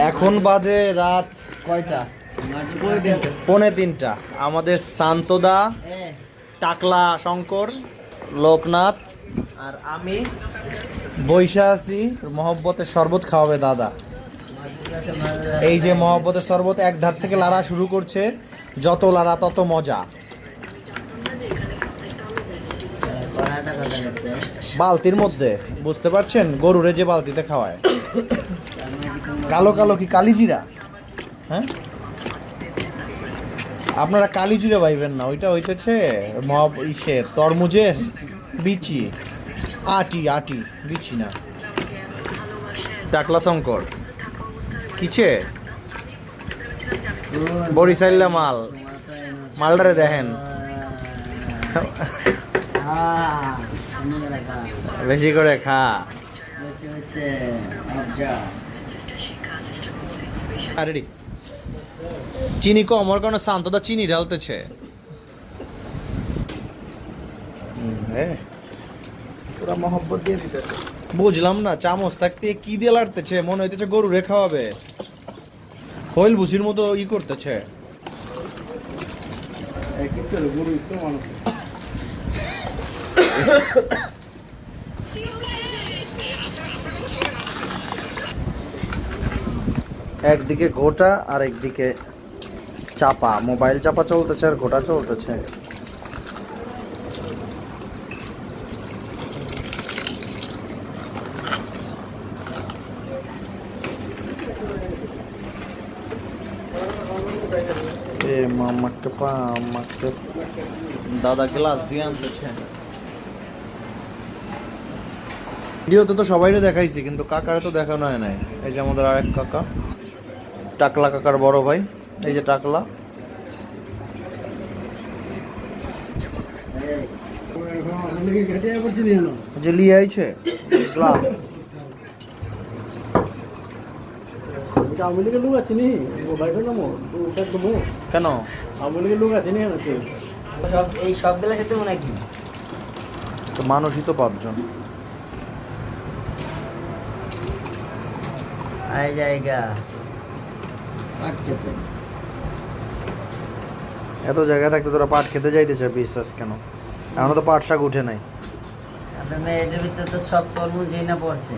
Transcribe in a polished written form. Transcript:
এখন বাজে রাত কয়টা? 2:45। আমাদের শান্তদা, টাকলা শঙ্কর, লোকনাথ আর আমি বৈশা আছি। মহব্বতের শরবত খাওয়াবে দাদা। এই যে মহব্বতের শরবত এক ধার থেকে লাড়া শুরু করছে, যত লাড়া তত মজা। বালতির মধ্যে, বুঝতে পারছেন, গরুরে যে বালতিতে খাওয়ায়। কালো কালো কি কালিজিরা? হ্যাঁ, আপনারা কালিজিরা পাইবেন না, ওইটা হইতেছে ইসের তরমুজের বিচি। আটি বিচি না। টাকলা শঙ্কর কিছে বরিশাল্লা মালটারে দেখেন, বেশি করে খা। রেডি। চিনি কম হওয়ার কারণে শান্তদা চিনি ঢালতেছে। পুরা মহব্বত দিয়ে দিতেছে। বুঝলাম না, চামচ থাকতে কি দিয়ে লাড়তেছে, মনে হইতেছে গরু রে খাওয়াবে। খৈল ভুসির মতো ই করতেছে। একদিকে ঘোটা আর একদিকে চাপা, মোবাইল চাপা চলতেছে আর ঘোটা চলতেছে। মামাকে দাদা গ্লাস দিয়ে আনতেছে। ভিডিওতে তো সবাইরে দেখাইছি, কিন্তু কাকারে তো দেখানো হয় নাই। এই যে আমাদের আরেক কাকা, টাকলা কাকার বড় ভাই। এই যে টাকলা, যে লিয়ে আইছে গ্লাস। কেন এই সবগুলোর সাথে মনে হয় কি তো মানুষই তো 5 জন। আয় জায়গা এত জায়গা থাকতে তোরা পাট খেতে যাইতে চাই বিশ্বাস কেন? এখনো তো পাট শাক উঠে নাই। আপনার এটার ভিতরে তো সব তরমুজ এই না পড়ছে।